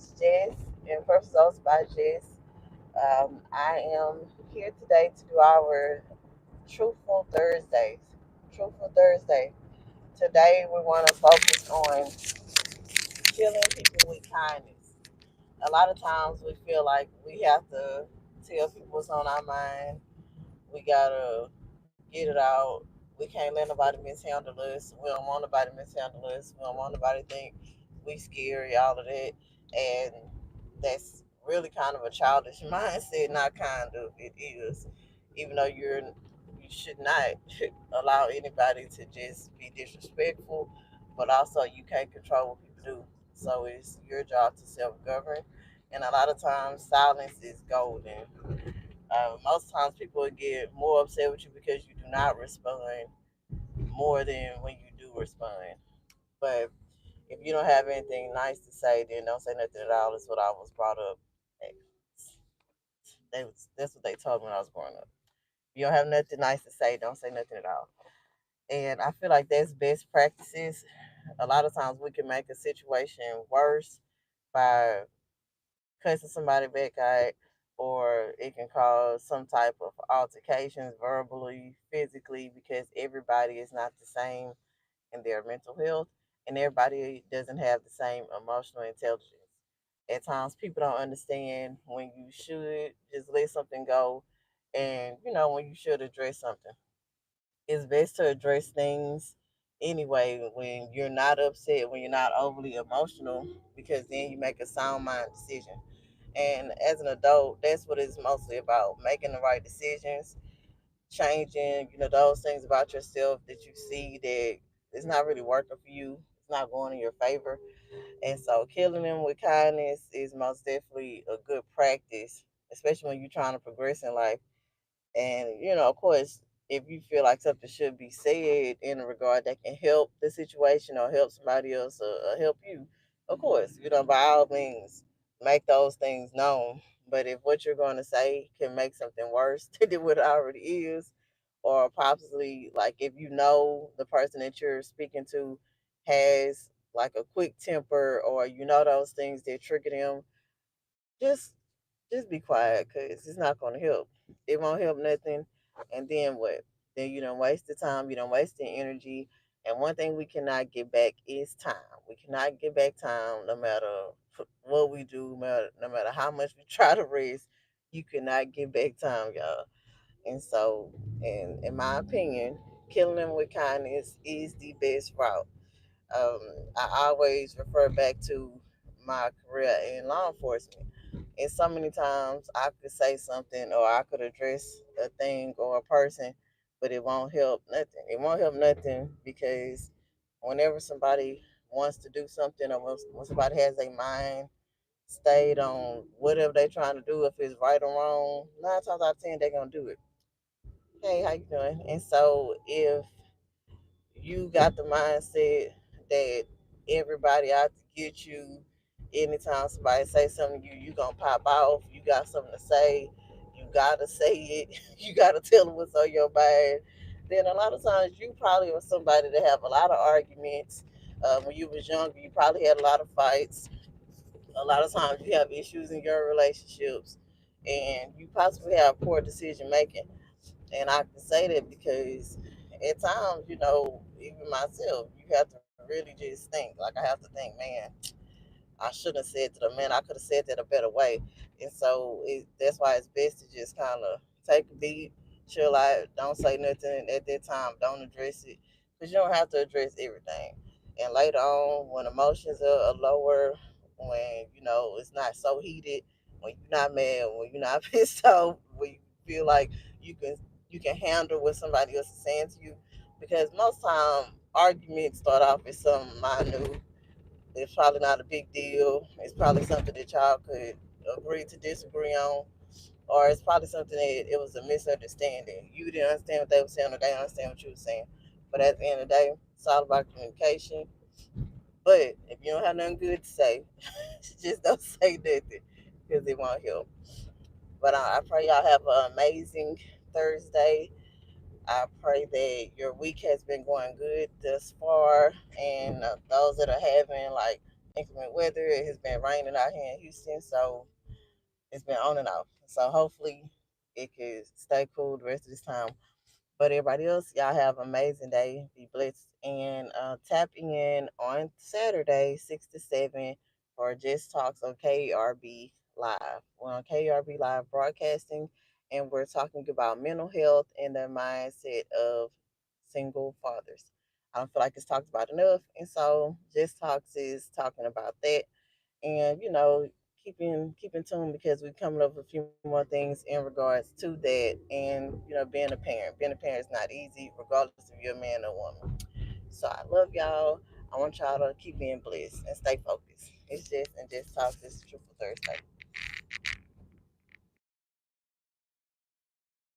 is Jess, and first results by Jess. I am here today to do our Truthful Thursdays. Truthful Thursday. Today we want to focus on killing people with kindness. A lot of times we feel like we have to tell people what's on our mind. We gotta get it out. We can't let nobody mishandle us. We don't want nobody to mishandle us. We don't want nobody to think we scary, all of that. And that's really kind of a childish mindset, not kind of, it is. Even though you should not allow anybody to just be disrespectful, but also you can't control what people do. So it's your job to self govern. And a lot of times silence is golden. Most times people will get more upset with you because you do not respond more than when you do respond. But if you don't have anything nice to say, then don't say nothing at all. That's what I was brought up. That's what they told me when I was growing up. If you don't have nothing nice to say, don't say nothing at all. And I feel like that's best practices. A lot of times we can make a situation worse by cussing somebody back out, or it can cause some type of altercations verbally, physically, because everybody is not the same in their mental health, and everybody doesn't have the same emotional intelligence. At times, people don't understand when you should just let something go, and when you should address something. It's best to address things anyway when you're not upset, when you're not overly emotional, because then you make a sound mind decision. And as an adult, that's what it's mostly about, making the right decisions, changing, those things about yourself that you see that it's not really working for you, it's not going in your favor. And so killing them with kindness is most definitely a good practice, especially when you're trying to progress in life. And, of course, if you feel like something should be said in a regard that can help the situation or help somebody else or help you, of course, by all means, make those things known. But if what you're going to say can make something worse than what it already is, or possibly like if you know the person that you're speaking to has like a quick temper, or those things that trigger them, just just be quiet, because it's not going to help. It won't help nothing. And then what? Then you don't waste the time. You don't waste the energy. And one thing we cannot get back is time. We cannot get back time, no matter what we do, no matter how much we try to rest. You cannot get back time, y'all. And so, in my opinion, killing them with kindness is the best route. um, I always refer back to my career in law enforcement. And so many times I could say something, or I could address a thing or a person, but it won't help nothing. It won't help nothing because whenever somebody wants to do something, or when somebody has a mind stayed on whatever they're trying to do, if it's right or wrong, 9 times out of 10 they're gonna do it. Hey, how you doing? And so if you got the mindset that everybody out to get you, anytime somebody say something to you, you gonna pop off, you got something to say, you gotta say it, you gotta tell them what's on your mind. Then a lot of times you probably was somebody that have a lot of arguments. When you was younger, you probably had a lot of fights. A lot of times you have issues in your relationships, and you possibly have poor decision making. And I can say that because at times, even myself, you have to really just think. Like, I have to think, man, I shouldn't have said to the man, I could have said that a better way. And so that's why it's best to just kind of take a beat, chill out, don't say nothing at that time, don't address it, because you don't have to address everything. And later on, when emotions are lower, when it's not so heated, when you're not mad, when you're not pissed off, when you feel like you can you can handle what somebody else is saying to you, because most time arguments start off as something minute. It's probably not a big deal. It's probably something that y'all could agree to disagree on, or it's probably something that it was a misunderstanding. You didn't understand what they were saying, or they didn't understand what you were saying. But at the end of the day, it's all about communication. But if you don't have nothing good to say, just don't say nothing, because it won't help. But I pray y'all have an amazing Thursday. I pray that your week has been going good thus far, and those that are having like inclement weather. It has been raining out here in Houston, so it's been on and off. So hopefully it could stay cool the rest of this time. But everybody else, y'all have an amazing day. Be blessed. And tap in on Saturday, 6 to 7 for Just Talks on KRB Live. We're on KRB Live broadcasting, and we're talking about mental health and the mindset of single fathers. I don't feel like it's talked about enough. And so Just Talks is talking about that. And, keep in tune because we're coming up with a few more things in regards to that. And being a parent is not easy regardless if you're a man or woman. So I love y'all. I want y'all to keep being blessed and stay focused. It's Just and Just Talk. This is Truthful Thursday.